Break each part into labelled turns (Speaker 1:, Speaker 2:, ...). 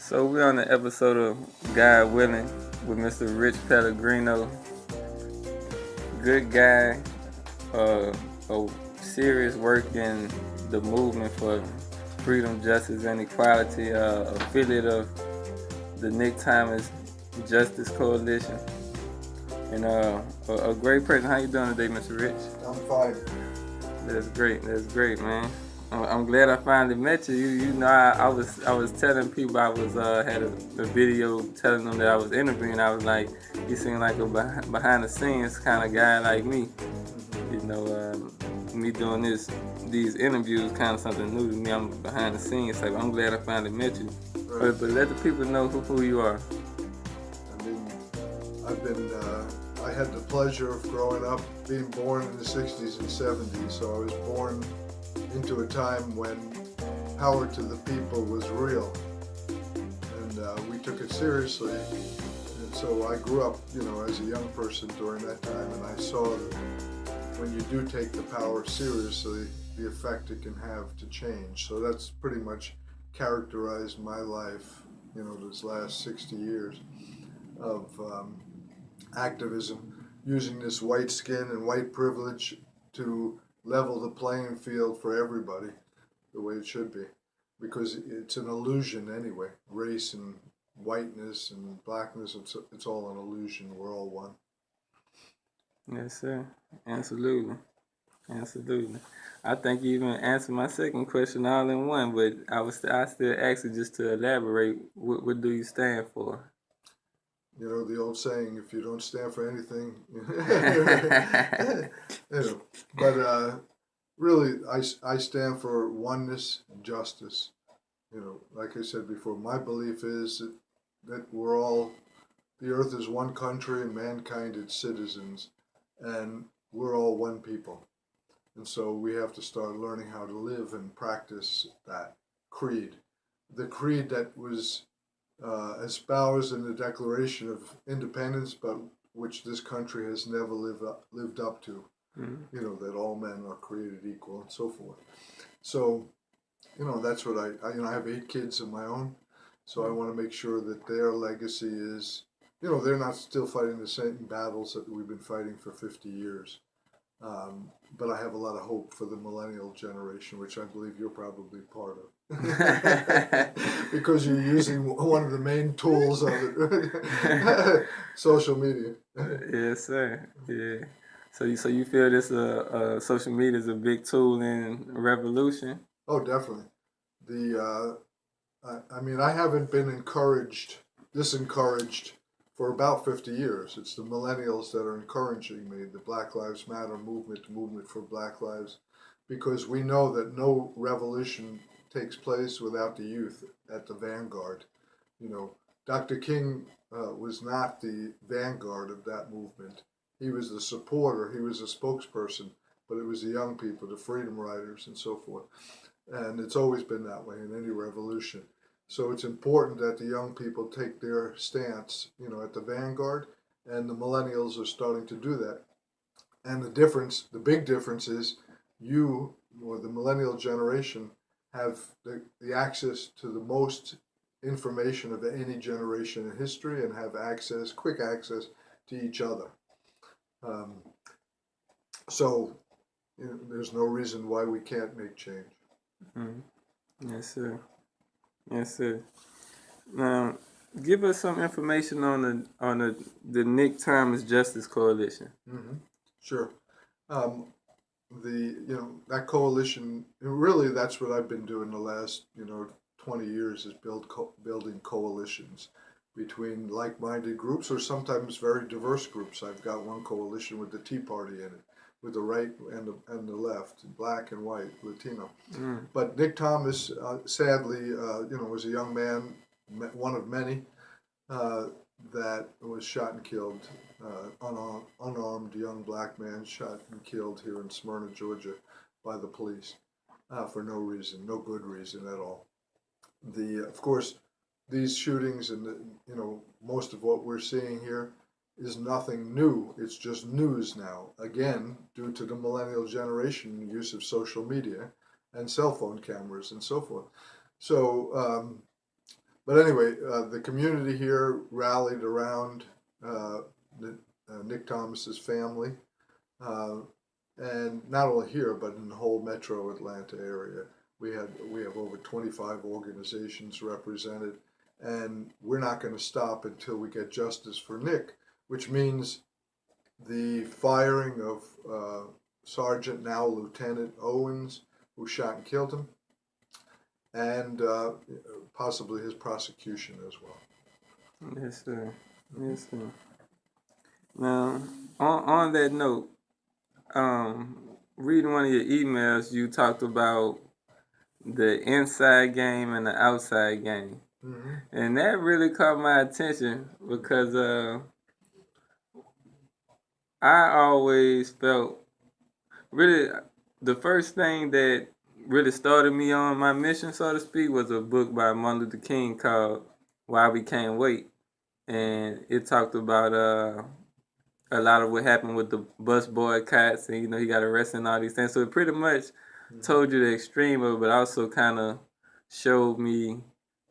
Speaker 1: So we're on the episode of God Willing with Mr. Rich Pellegrino. Good guy, a serious work in the movement for freedom, justice, and equality, affiliate of the Nick Thomas Justice Coalition, and a great person. How you doing today, Mr. Rich?
Speaker 2: I'm fine.
Speaker 1: That's great, man. I'm glad I finally met you. You know, I was telling people I was had a video telling them that I was interviewing. I was like, you seem like a behind the scenes kind of guy like me. You know, me doing these interviews kind of something new to me. I'm behind the scenes type. I'm glad I finally met you.
Speaker 2: Right.
Speaker 1: But let the people know who you are.
Speaker 2: I had the pleasure of growing up, being born in the 60s and 70s, so I was born into a time when power to the people was real, and we took it seriously. And so I grew up, as a young person during that time, and I saw that when you do take the power seriously, the effect it can have to change. So that's pretty much characterized my life, this last 60 years of activism, using this white skin and white privilege to level the playing field for everybody the way it should be, because it's an illusion anyway. Race and whiteness and blackness, it's all an illusion. We're all one.
Speaker 1: Yes, sir. Absolutely. I think you even answered my second question all in one, but I still ask you just to elaborate. What do you stand for?
Speaker 2: The old saying, if you don't stand for anything, but really, I stand for oneness and justice. Like I said before, my belief is that the earth is one country and mankind its citizens, and we're all one people. And so we have to start learning how to live and practice that creed. The creed that was espoused in the Declaration of Independence, but which this country has never lived up to. Mm-hmm. That all men are created equal and so forth. So, that's what I have 8 kids of my own, so I want to make sure that their legacy is, they're not still fighting the same battles that we've been fighting for 50 years. But I have a lot of hope for the millennial generation, which I believe you're probably part of. Because you're using one of the main tools of it, social media.
Speaker 1: Yes, sir. Yeah. So you feel this social media is a big tool in revolution?
Speaker 2: Oh, definitely. I haven't been disencouraged for about 50 years. It's the millennials that are encouraging me, the Black Lives Matter movement, the movement for Black Lives, because we know that no revolution takes place without the youth at the vanguard. Dr. King was not the vanguard of that movement. He was the supporter, he was a spokesperson, but it was the young people, the freedom riders and so forth. And it's always been that way in any revolution. So it's important that the young people take their stance, at the vanguard, and the millennials are starting to do that. And the big difference is you, or the millennial generation, have the access to the most information of any generation in history and have quick access to each other. So there's no reason why we can't make change.
Speaker 1: Mm-hmm. Yes, sir. Yes, sir. Now, give us some information on the Nick Thomas Justice Coalition.
Speaker 2: Mm-hmm. Sure. That coalition, really, that's what I've been doing the last 20 years, is building coalitions between like-minded groups, or sometimes very diverse groups. I've got one coalition with the Tea Party in it, with the right and the left, black and white, Latino. But Nick Thomas, sadly, was a young man, one of many, that was shot and killed, unarmed young black man shot and killed here in Smyrna, Georgia, by the police, for no reason, no good reason at all. Of course, these shootings and most of what we're seeing here is nothing new. It's just news now, again, due to the millennial generation use of social media and cell phone cameras and so forth. So But anyway, the community here rallied around uh, Nick Thomas's family, uh, and not only here, but in the whole metro Atlanta area. We have over 25 organizations represented, and we're not going to stop until we get justice for Nick, which means the firing of Sergeant, now Lieutenant Owens, who shot and killed him, and possibly his prosecution as well.
Speaker 1: Yes, sir. Yes, sir. Now, on that note, reading one of your emails, you talked about the inside game and the outside game.
Speaker 2: Mm-hmm.
Speaker 1: And that really caught my attention because I always felt really the first thing that really started me on my mission, so to speak, was a book by Martin Luther King called Why We Can't Wait. And it talked about a lot of what happened with the bus boycotts, and he got arrested and all these things. So it pretty much told you the extreme of it, but also kind of showed me,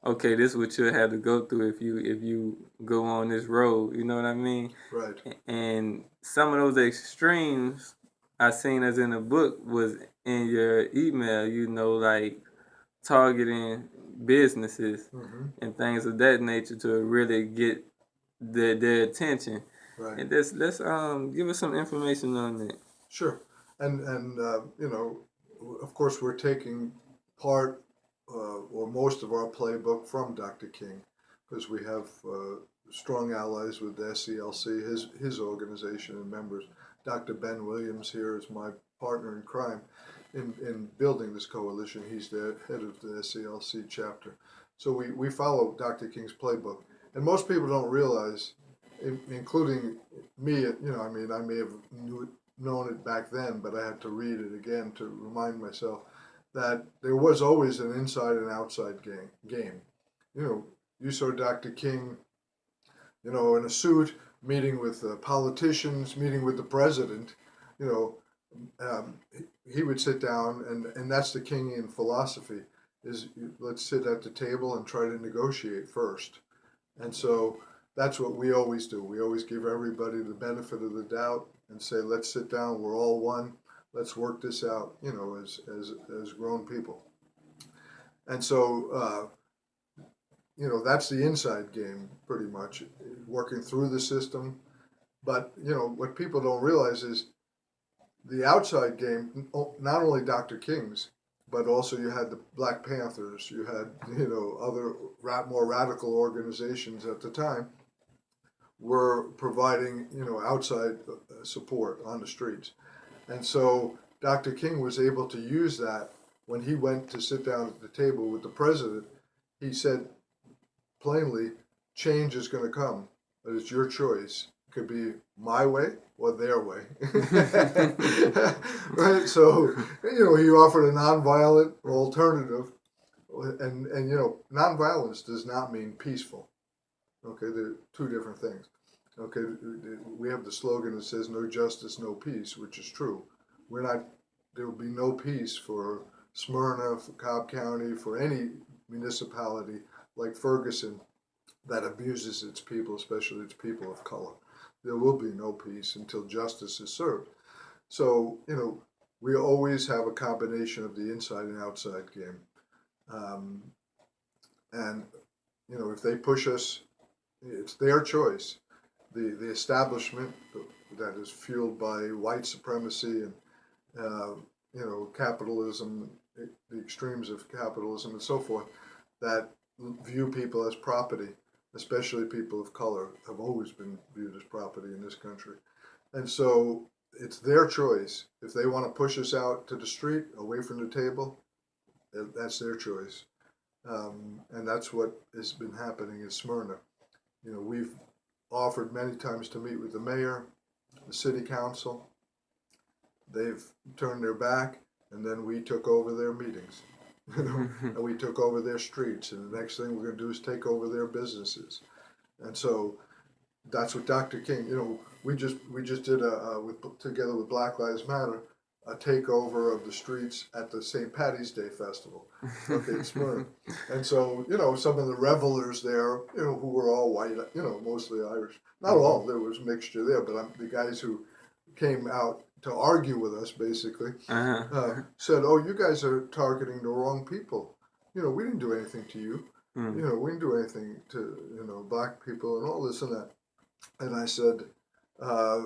Speaker 1: okay, this is what you'll have to go through if you go on this road. You know what I mean?
Speaker 2: Right.
Speaker 1: And some of those extremes I seen as in the book was in your email. Like targeting businesses and things of that nature to really get their attention.
Speaker 2: Right.
Speaker 1: And let's give us some information on that.
Speaker 2: Sure. And of course, we're taking part or most of our playbook from Dr. King, because we have strong allies with the SCLC, his organization and members. Dr. Ben Williams here is my partner in crime in building this coalition. He's the head of the SCLC chapter. So we follow Dr. King's playbook. And most people don't realize, including me, I may have known it back then, but I had to read it again to remind myself that there was always an inside and outside game. You saw Dr. King, in a suit, meeting with politicians, meeting with the president. He would sit down, and that's the Kingian philosophy, is let's sit at the table and try to negotiate first. And so that's what we always do. We always give everybody the benefit of the doubt and say, let's sit down, we're all one, let's work this out, as grown people. And so, that's the inside game, pretty much, working through the system. But, what people don't realize is the outside game, not only Dr. King's, but also you had the Black Panthers, you had, other more radical organizations at the time were providing, outside support on the streets. And so Dr. King was able to use that when he went to sit down at the table with the president. He said plainly, change is going to come, but it's your choice. It could be my way or their way. Right? So, he offered a nonviolent alternative. And nonviolence does not mean peaceful. Okay, they're two different things. Okay, we have the slogan that says no justice, no peace, which is true. There will be no peace for Smyrna, for Cobb County, for any municipality like Ferguson that abuses its people, especially its people of color. There will be no peace until justice is served. So, we always have a combination of the inside and outside game. And, if they push us, it's their choice. The establishment that is fueled by white supremacy and, capitalism, the extremes of capitalism and so forth, that view people as property, especially people of color, have always been viewed as property in this country. And so it's their choice. If they want to push us out to the street, away from the table, that's their choice. And that's what has been happening in Smyrna. We've offered many times to meet with the mayor, the city council. They've turned their back, and then we took over their meetings. And we took over their streets, and the next thing we're going to do is take over their businesses. And so that's what Dr. King, we just did together with Black Lives Matter, a takeover of the streets at the St. Patty's Day Festival, okay, in Smyrna. And so, some of the revelers there, who were all white, mostly Irish. Not
Speaker 1: Mm-hmm.
Speaker 2: all, there was a mixture there, but the guys who came out to argue with us, basically,
Speaker 1: Uh-huh.
Speaker 2: said, "Oh, you guys are targeting the wrong people. We didn't do anything to you.
Speaker 1: Mm.
Speaker 2: We didn't do anything to, black people and all this and that." And I said, uh,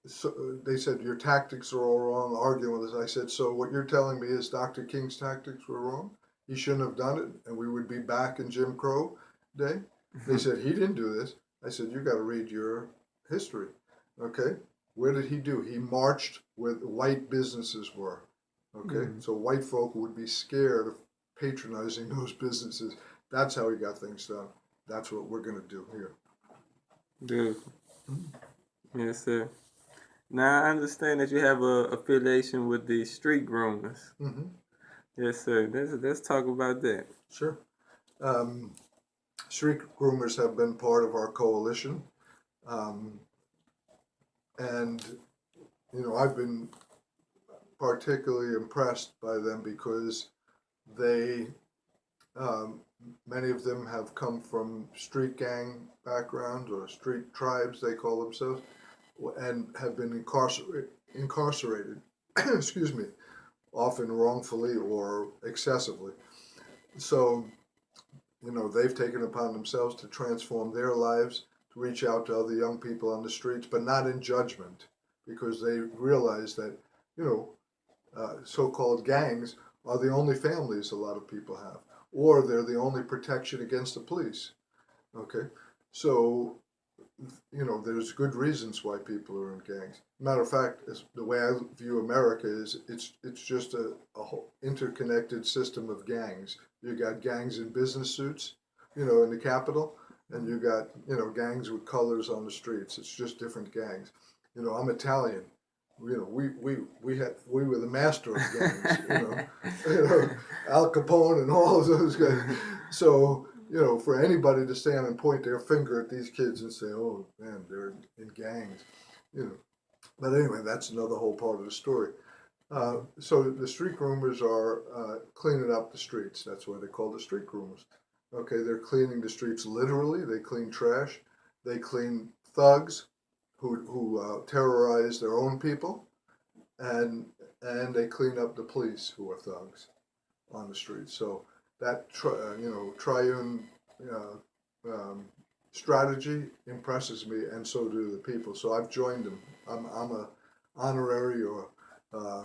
Speaker 2: so they said, "Your tactics are all wrong," arguing with us. I said, "So what you're telling me is Dr. King's tactics were wrong? He shouldn't have done it, and we would be back in Jim Crow day?" They said, "He didn't do this." I said, "You got to read your history. Okay? Where did he do? He marched where white businesses were. Okay?
Speaker 1: Mm.
Speaker 2: So white folk would be scared of patronizing those businesses. That's how he got things done. That's what we're going to do here."
Speaker 1: Beautiful. Yes, sir. Now I understand that you have a affiliation with the street groomers.
Speaker 2: Mm-hmm.
Speaker 1: Yes, sir. Let's talk about that.
Speaker 2: Sure. Um, Street groomers have been part of our coalition. Um, and, I've been particularly impressed by them because they, um, many of them have come from street gang backgrounds or street tribes, they call themselves, and have been incarcerated, excuse me, often wrongfully or excessively. So, they've taken upon themselves to transform their lives, to reach out to other young people on the streets, but not in judgment, because they realize that, so-called gangs are the only families a lot of people have, or they're the only protection against the police. Okay, so there's good reasons why people are in gangs. Matter of fact, the way I view America is it's just a whole interconnected system of gangs. You got gangs in business suits, in the capital, and you got gangs with colors on the streets. It's just different gangs. I'm Italian. We were the master of gangs. Al Capone and all of those guys. So for anybody to stand and point their finger at these kids and say, "Oh man, they're in gangs," you know. But anyway, that's another whole part of the story. So the street groomers are cleaning up the streets. That's why they call the street groomers. Okay, they're cleaning the streets literally. They clean trash. They clean thugs who terrorize their own people, and they clean up the police who are thugs on the streets. So that triune strategy impresses me, and so do the people. So I've joined them. I'm a honorary or uh,